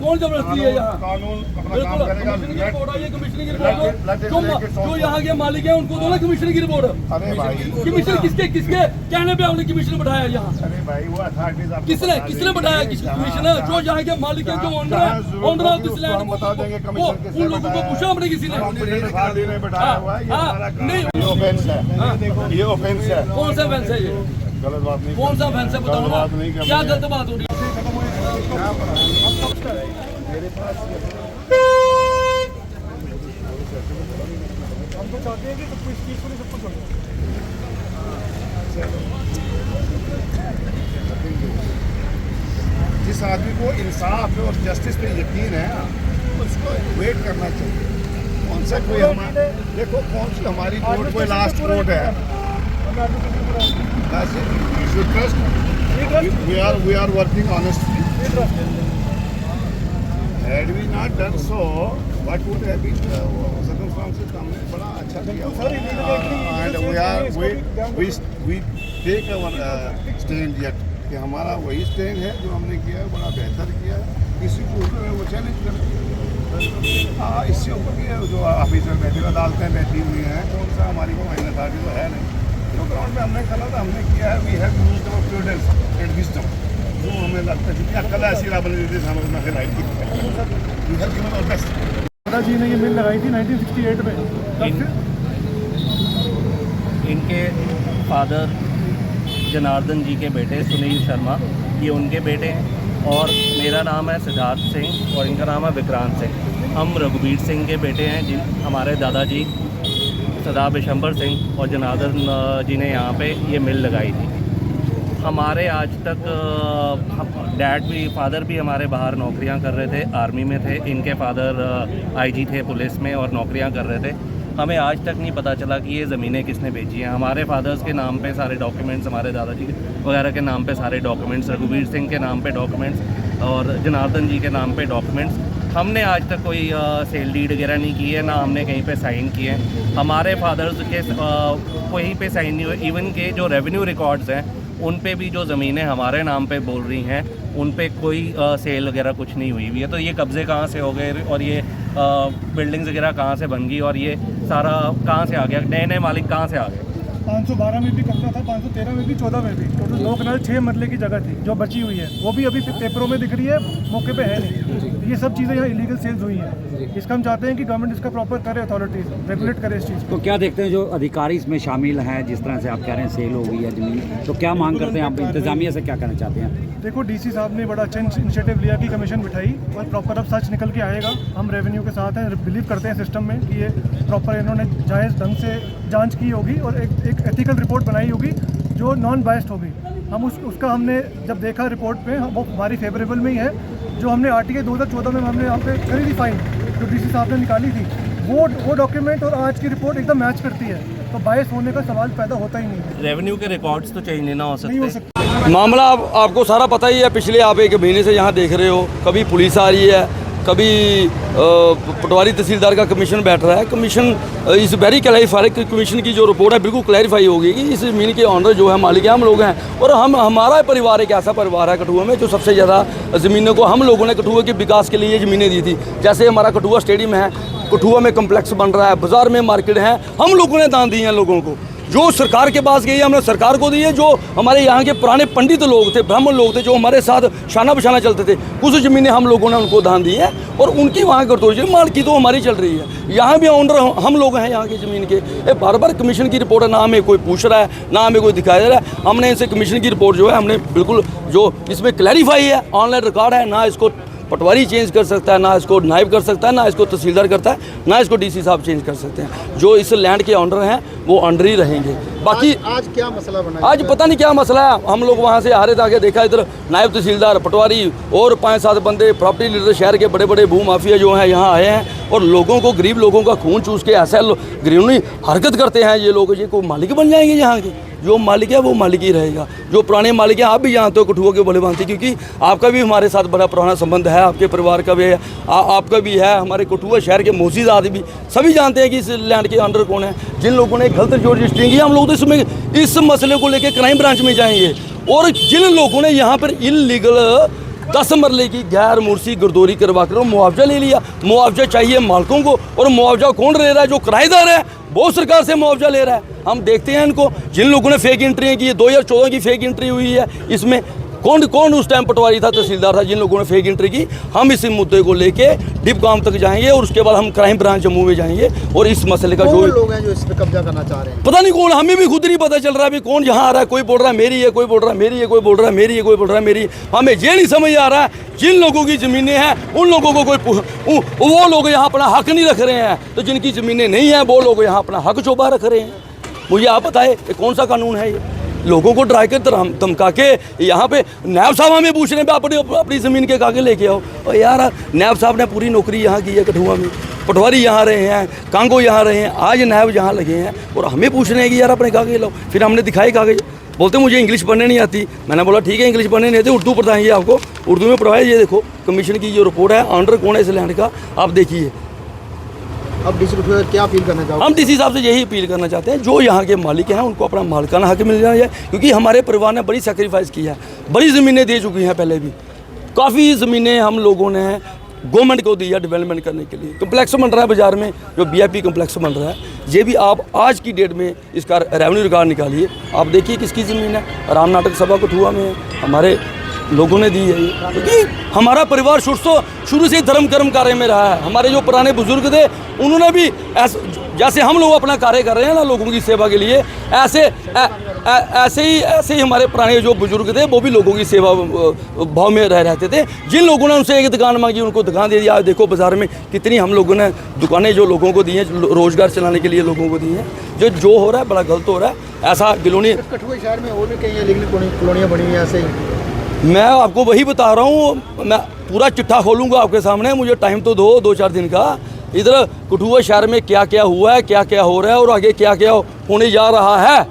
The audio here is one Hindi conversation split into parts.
कौन जबरदस्ती है यहाँ? कानून अपना बिल्कुल काम करेगा। कमिश्नर की रिपोर्ट आई है, कमिश्नर की रिपोर्ट जो यहाँ के मालिक है उनको दो ना कमिश्नर की रिपोर्ट। अरे भाई कमिश्नर किसके कहने पे आपने कमिश्नर बैठाया यहाँ? अरे भाई वो अथॉरिटीज किसने बैठाया? कमिश्नर जो यहाँ के मालिक है, जो ओनर ऑफ दिस लैंड, बता देंगे कमिश्नर उन लोगों को पूछा आपने किसी ने? ने बैठाया हुआ है, ये हमारा नहीं, ये ऑफेंस है, ये ऑफेंस है। कौन सा ऑफेंस है ये? गलत बात नहीं, कौन सा ऑफेंस है बताओ ना, क्या गलत बात हो रही है? मेरे पास हम तो चाहते हैं कि सब कुछ पीसफुली सब कुछ हो जाए। जिस आदमी को इंसाफ और जस्टिस पे यकीन है उसको वेट करना चाहिए। कौन सा कोई हमारे देखो कौन सी हमारी कोर्ट कोई लास्ट कोर्ट है, we are working honestly. Had we not done so, what would have been the circumstances? हमने बड़ा अच्छा किया and we take our stand yet कि हमारा वही स्टैंड है जो हमने किया है, बड़ा बेहतर किया है। किसी को ऊपर है वो चैलेंज करें। हाँ, इससे ऊपर भी है जो ऑफिसर बैठे अदालतें बैठी हुई हैं, कौन सा हमारी को फाइनल अथॉरिटी तो है नहीं। जो ग्राउंड में हमने कहा था हमने किया है, we have used our prudence and wisdom. जो हमें लगता है जितनी अक्ल ऐसी राबल देते हम अपना राइट की we have given our best. दादाजी ने ये मिल लगाई थी 1968 में। इनके फादर जनार्दन जी के बेटे सुनील शर्मा, ये उनके बेटे हैं और मेरा नाम है सिद्धार्थ सिंह और इनका नाम है विक्रांत सिंह। हम रघुवीर सिंह के बेटे हैं जिन हमारे दादाजी सरदार बिशंबर सिंह और जनार्दन जी ने यहाँ पे ये मिल लगाई थी। हमारे आज तक फादर भी हमारे बाहर नौकरियाँ कर रहे थे, आर्मी में थे। इनके फादर आईजी थे पुलिस में और नौकरियाँ कर रहे थे। हमें आज तक नहीं पता चला कि ये ज़मीनें किसने बेची हैं। हमारे फादर्स के नाम पे सारे डॉक्यूमेंट्स, हमारे दादाजी वगैरह के नाम पे सारे डॉक्यूमेंट्स, रघुवीर सिंह के नाम पे डॉक्यूमेंट्स और जनार्दन जी के नाम पे डॉक्यूमेंट्स। हमने आज तक कोई सेल डीड वगैरह नहीं की है, ना हमने कहीं पे साइन किए हैं। हमारे फादर्स के कहीं पे साइन नहीं हुए। इवन के जो रेवेन्यू रिकॉर्ड्स हैं उन पे भी जो ज़मीनें हमारे नाम पे बोल रही हैं उन पे कोई सेल वगैरह कुछ नहीं हुई हुई है। तो ये कब्ज़े कहाँ से हो गए और ये बिल्डिंग्स वगैरह कहाँ से बन गई और ये सारा कहाँ से आ गया, नए नए मालिक कहाँ से आ गए? 512 में भी कब्जा था, 513 में भी, 14 में भी। टोटल 2 कनाल 6 मरले की जगह थी जो बची हुई है, वो भी अभी पेपरों में दिख रही है, मौके पे है नहीं। ये सब चीज़ें यहाँ इलीगल सेल्स हुई हैं। इसका हम चाहते हैं कि गवर्नमेंट इसका प्रॉपर करे, अथॉरिटीज़ रेगुलेट करे इस चीज़ को। तो क्या देखते हैं जो अधिकारी इसमें शामिल हैं, जिस तरह से आप कह रहे हैं सेल हो गई है ज़मीन, तो क्या मांग करते हैं आप इंतजामिया से, क्या करना चाहते हैं? देखो डीसी साहब ने बड़ा अच्छा इनिशिएटिव लिया कि कमीशन बिठाई और प्रॉपर अब सच निकल के आएगा। हम रेवेन्यू के साथ हैं, बिलीव करते हैं सिस्टम में कि ये प्रॉपर इन्होंने जायज़ ढंग से जांच की होगी और एक एथिकल रिपोर्ट बनाई होगी जो नॉन बायस्ड होगी। हम उसका हमने जब देखा रिपोर्ट पे वो हमारी फेवरेबल में ही है। जो हमने आरटीए 2014 में हमने यहाँ पे करी थी फाइन जो डीसी साहब ने निकाली थी, वो डॉक्यूमेंट और आज की रिपोर्ट एकदम मैच करती है, तो बायस होने का सवाल पैदा होता ही नहीं है। रेवेन्यू के रिकॉर्ड्स तो चेंज नहीं ना हो नहीं हो सकते। सकता। मामला आपको सारा पता ही है। पिछले आप 1 महीने से यहाँ देख रहे हो, कभी पुलिस आ रही है, कभी पटवारी तहसीलदार का कमीशन बैठ रहा है। कमीशन इस वेरी क्लैरिफाई, कमीशन की जो रिपोर्ट है बिल्कुल क्लैरिफाई होगी कि इस ज़मीन के ऑनर जो है, मालिक हम लोग हैं। और हमारा परिवार एक ऐसा परिवार है कठुआ में जो सबसे ज़्यादा ज़मीनों को हम लोगों ने कठुआ के विकास के लिए ज़मीनें दी थी। जैसे हमारा कठुआ स्टेडियम है, कठुआ में कम्प्लेक्स बन रहा है, बाज़ार में मार्केट है, हम लोगों ने दान दिए हैं लोगों को। जो सरकार के पास गई है हमने सरकार को दी है। जो हमारे यहाँ के पुराने पंडित लोग थे, ब्राह्मण लोग थे, जो हमारे साथ शाना बशाना चलते थे, कुछ ज़मीनें हम लोगों ने उनको दान दी है और उनकी वहाँ कर मालकी तो हमारी चल रही है। यहाँ भी ऑनर हम लोग हैं यहाँ की ज़मीन के। बार बार कमीशन की रिपोर्ट है, ना हमें कोई पूछ रहा है, ना हमें कोई दिखाई दे रहा है। हमने इनसे कमीशन की रिपोर्ट जो है हमने बिल्कुल जो इसमें क्लैरिफाई है, ऑनलाइन रिकॉर्ड है, ना इसको पटवारी चेंज कर सकता है, ना इसको नायब कर सकता है, ना इसको तहसीलदार करता है, ना इसको डीसी साहब चेंज कर सकते हैं। जो इस लैंड के ऑनर हैं वो ऑनर ही रहेंगे। बाकी आज क्या मसला बना? आज पता नहीं क्या मसला है। हम लोग वहाँ से आ रहे थे, आगे देखा इधर नायब तहसीलदार, पटवारी और 5-7 बंदे प्रॉपर्टी लीडर, शहर के बड़े बड़े भू माफिया जो हैं यहाँ आए हैं और लोगों को, गरीब लोगों का खून चूस के ऐसा घृणीय हरकत करते हैं। ये लोग ये कोई मालिक बन जाएंगे यहाँ के? जो मालिक है वो मालिक ही रहेगा। जो पुराने मालिक हैं, आप भी जानते हो कठुआ के भले भांति, क्योंकि आपका भी हमारे साथ बड़ा पुराना संबंध है, आपके परिवार का भी है, आपका भी है, हमारे कठुआ शहर के मोहसिज़ाद भी सभी जानते हैं कि इस लैंड के अंडर कौन है। जिन लोगों ने गलत जो रजिस्ट्रिंग की, हम लोग तो इसमें इस मसले को लेकर क्राइम ब्रांच में जाएंगे। और जिन लोगों ने यहाँ पर इलीगल 10 मरले की गैर मुर्सी गर्दोरी करवा कर मुआवजा ले लिया। मुआवजा चाहिए मालिकों को, और मुआवजा कौन ले रहा है? जो किराएदार है वो सरकार से मुआवजा ले रहा है। हम देखते हैं इनको, जिन लोगों ने फेक एंट्री की, 2014 की फेक एंट्री हुई है, इसमें कौन उस टाइम पटवारी था, तहसीलदार था, जिन लोगों ने फेक एंट्री की। हम इस मुद्दे को लेके डिपकाम तक जाएंगे और उसके बाद हम क्राइम ब्रांच जम्मू में जाएंगे और इस मसले का जो लोग हैं जो इस पे कब्जा करना चाह रहे हैं, पता नहीं कौन, हमें भी खुद नहीं पता चल रहा है अभी कौन यहाँ आ रहा है। कोई बोल रहा है मेरी है, कोई बोल रहा है मेरी है, कोई बोल रहा है मेरी है, कोई बोल रहा है मेरी। हमें ये नहीं समझ आ रहा है, जिन लोगों की ज़मीनें हैं उन लोगों को कोई वो लोग यहाँ अपना हक नहीं रख रहे हैं, तो जिनकी ज़मीनें नहीं हैं वो लोग यहाँ अपना हक चौबा रख रहे हैं। मुझे आप बताएं ये कौन सा कानून है? ये लोगों को डरा के धमका के यहाँ पे नायब साहब हमें पूछ रहे हैं अपनी ज़मीन के कागज लेके आओ। और यार नायब साहब ने पूरी नौकरी यहाँ की है कठुआ में, पटवारी यहाँ रहे हैं, कांगो यहाँ रहे हैं, आज नायब यहाँ लगे हैं और हमें पूछ रहे हैं कि यार अपने कागज लाओ। फिर हमने दिखाए कागज, बोलते मुझे इंग्लिश पढ़ने नहीं आती। मैंने बोला ठीक है इंग्लिश पढ़ने नहीं आती, उर्दू पढ़ाएंगे आपको, उर्दू में पढ़वाए। ये देखो कमीशन की जो रिपोर्ट है, ऑनर कौन है इस लैंड का, आप देखिए। अब डीसी को क्या अपील करना चाहोगे? हम डीसी साहब से यही अपील करना चाहते हैं, जो यहाँ के मालिक हैं उनको अपना मालिकाना हक मिल जाए, क्योंकि हमारे परिवार ने बड़ी सेक्रीफाइस की है, बड़ी ज़मीनें दे चुकी हैं पहले भी। काफ़ी ज़मीनें हम लोगों ने गवर्नमेंट को दी है डेवलपमेंट करने के लिए। कम्प्लेक्स बन रहा है बाज़ार में, जो VIP कम्प्लेक्स बन रहा है, ये भी आप आज की डेट में इसका रेवेन्यू रिकॉर्ड निकालिए, आप देखिए किसकी ज़मीन है। राम नाटक सभा कठुआ में हमारे लोगों ने दी है ये, क्योंकि हमारा परिवार शुरू से धर्म कर्म कार्य में रहा है। हमारे जो पुराने बुजुर्ग थे उन्होंने भी जैसे हम लोग अपना कार्य कर रहे हैं ना लोगों की सेवा के लिए, ऐसे ही हमारे पुराने जो बुजुर्ग थे वो भी लोगों की सेवा भाव में रहते थे। जिन लोगों ने उनसे एक दुकान मांगी उनको दुकान दे दिया। देखो बाज़ार में कितनी हम लोगों ने दुकानें जो लोगों को दी हैं, रोज़गार चलाने के लिए लोगों को दी हैं। जो हो रहा है बड़ा गलत हो रहा है। ऐसा गिलोनी कठुआ शहर में और भी कई इलीगल कॉलोनियाँ बनी हुई हैं ऐसे ही। मैं आपको वही बता रहा हूँ, मैं पूरा चिट्ठा खोलूँगा आपके सामने, मुझे टाइम तो दो 2-4 दिन का। इधर कठुआ शहर में क्या क्या हुआ है, क्या क्या हो रहा है और आगे क्या क्या होने जा रहा है,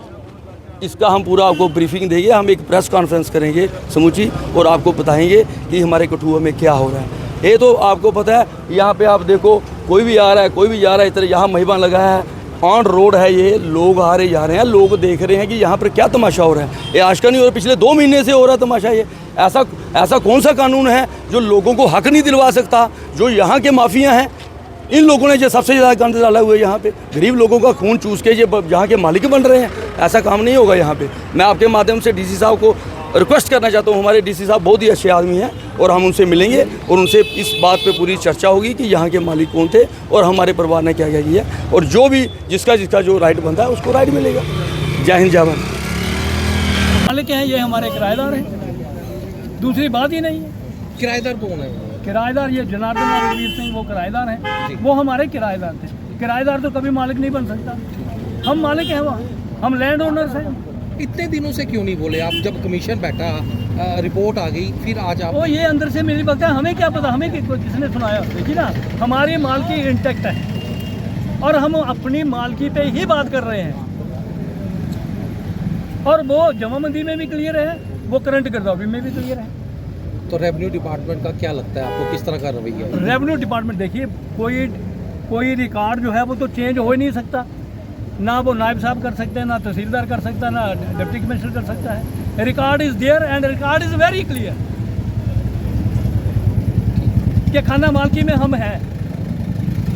इसका हम पूरा आपको ब्रीफिंग देंगे। हम एक प्रेस कॉन्फ्रेंस करेंगे समूची और आपको बताएंगे कि हमारे कठुआ में क्या हो रहा है। ये तो आपको पता है, यहाँ पे आप देखो कोई भी आ रहा है, कोई भी जा रहा है, इधर यहाँ महिबा लगा है, ऑन रोड है, ये लोग आ रहे जा रहे हैं, लोग देख रहे हैं कि यहाँ पर क्या तमाशा हो रहा है। ये आज का नहीं हो रहा, पिछले 2 महीने से हो रहा है तमाशा। ये ऐसा कौन सा कानून है जो लोगों को हक नहीं दिलवा सकता? जो यहाँ के माफिया हैं, इन लोगों ने जो सबसे ज़्यादा गंद डाला हुआ है यहाँ पे, गरीब लोगों का खून चूस के ये यहाँ के मालिक बन रहे हैं। ऐसा काम नहीं होगा यहाँ पे। मैं आपके माध्यम से डीसी साहब को रिक्वेस्ट करना चाहता हूँ, हमारे डीसी साहब बहुत ही अच्छे आदमी हैं और हम उनसे मिलेंगे और उनसे इस बात पे पूरी चर्चा होगी कि यहाँ के मालिक कौन थे और हमारे परिवार ने क्या क्या किया, और जो भी जिसका जो राइट बनता है उसको राइट मिलेगा। जय हिंद जय भारत। मालिक हैं ये हमारे किराएदार हैं, दूसरी बात ही नहीं है। किराएदार कौन है? किराएदार ये जनार्दन और रघुवीर सिंह वो किराएदार हैं, वो हमारे किराएदार थे। किराएदार तो कभी मालिक नहीं बन सकता, हम मालिक हैं वहाँ, हम लैंड ओनर्स हैं। इतने दिनों से क्यों नहीं बोले आप? जब कमीशन बैठा, रिपोर्ट आ गई, फिर आज आप? वो ये अंदर से मेरी बात है, हमें क्या पता, हमें किसने सुनाया? देखिए ना, हमारी मालकी इंटैक्ट है और हम अपनी मालकी पे ही बात कर रहे हैं, और वो जमाबंदी में भी क्लियर है, वो करंट गिरदावरी में भी क्लियर है। तो रेवेन्यू डिपार्टमेंट का क्या लगता है आपको, किस तरह का रवैया है? रेवेन्यू डिपार्टमेंट देखिए, कोई रिकॉर्ड जो है वो तो चेंज हो ही नहीं सकता, ना वो नायब साहब कर सकते हैं, ना तहसीलदार कर सकता है, ना डिप्टी कमिश्नर कर सकता है। Record is there and record is very clear कि खाना मालकी में हम हैं,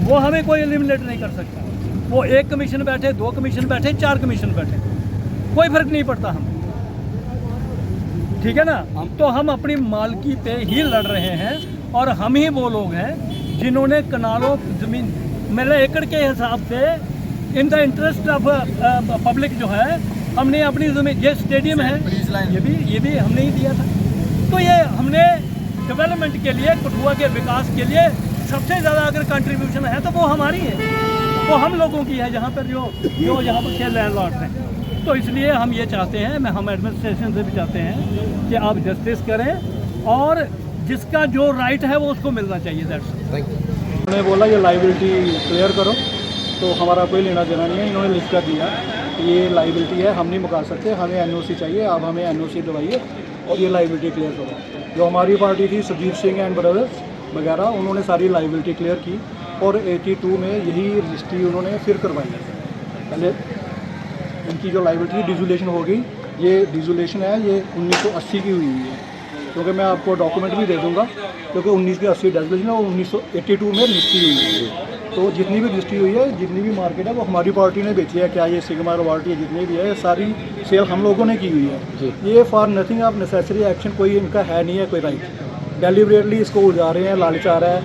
वो हमें कोई एलिमिनेट नहीं कर सकता। वो 1 कमीशन बैठे, 2 कमीशन बैठे, 4 कमीशन बैठे, कोई फर्क नहीं पड़ता हम, ठीक है ना। तो हम अपनी मालकी पे ही लड़ रहे हैं और हम ही वो लोग हैं जिन्होंने कनालों ज़मीन मेरे एकड़ के हिसाब से in the interest of public जो है, हमने अपनी ज़मीन, ये स्टेडियम है, ये भी हमने ही दिया था। तो ये हमने डेवलपमेंट के लिए, कठुआ के विकास के लिए सबसे ज़्यादा अगर कंट्रीब्यूशन है तो वो हमारी है, वो हम लोगों की है, जहाँ पर जो यहाँ पर के लैंडलॉर्ड हैं। तो इसलिए हम ये चाहते हैं, हम एडमिनिस्ट्रेशन से भी चाहते हैं कि आप जस्टिस करें और जिसका जो राइट है वो उसको मिलना चाहिए। उन्होंने बोला ये लाइबिलिटी क्लियर करो, तो हमारा कोई लेना देना नहीं है। इन्होंने लिख कर दिया ये लाइबिलिटी है, हम नहीं मुका सकते, हमें NOC चाहिए, आप हमें NOC दवाइए और ये लाइबिलिटी क्लियर करो। जो हमारी पार्टी थी सुरजीत सिंह एंड ब्रदर्स वगैरह, उन्होंने सारी लाइबिलिटी क्लियर की और 82 में यही रजिस्ट्री उन्होंने फिर करवाई। पहले इनकी जो लाइबिलिटी डिजुलेशन होगी, ये डिजुलेशन है, ये 1980 की हुई है, क्योंकि मैं आपको डॉक्यूमेंट भी दे दूंगा, क्योंकि 1980 डेजिग्नेशन और 1982 में रजिस्ट्री हुई है। तो जितनी भी रजिस्ट्री हुई है, जितनी भी मार्केट है, वो हमारी पार्टी ने बेची है। क्या ये सिग्मा रॉयल्टी है, जितनी भी है, सारी सेल हम लोगों ने की हुई है। ये for nothing of necessary action कोई इनका है नहीं है कोई राइट। डेलिबरेटली इसको उलझा रहे हैं, लालच आ रहा है,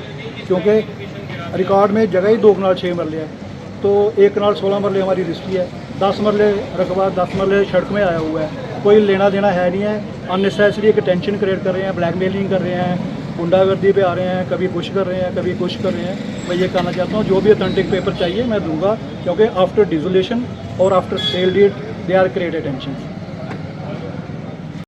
क्योंकि रिकॉर्ड में जगह ही 2 कनाल 6 मरले है, तो 1 कनाल 16 मरले हमारी रजिस्ट्री है। 10 मरले रकबा 10 मरले सड़क में आया हुआ है, कोई लेना देना है नहीं है। अननेसेसरी एक टेंशन क्रिएट कर रहे हैं, ब्लैकमेलिंग कर रहे हैं, गुंडागर्दी पे आ रहे हैं, कभी कुछ कर रहे हैं, कभी कुछ कर रहे हैं। मैं ये कहना चाहता हूँ, जो भी ऑथेंटिक पेपर चाहिए मैं दूंगा, क्योंकि आफ्टर डिसोल्यूशन और after sale deed they are created tension.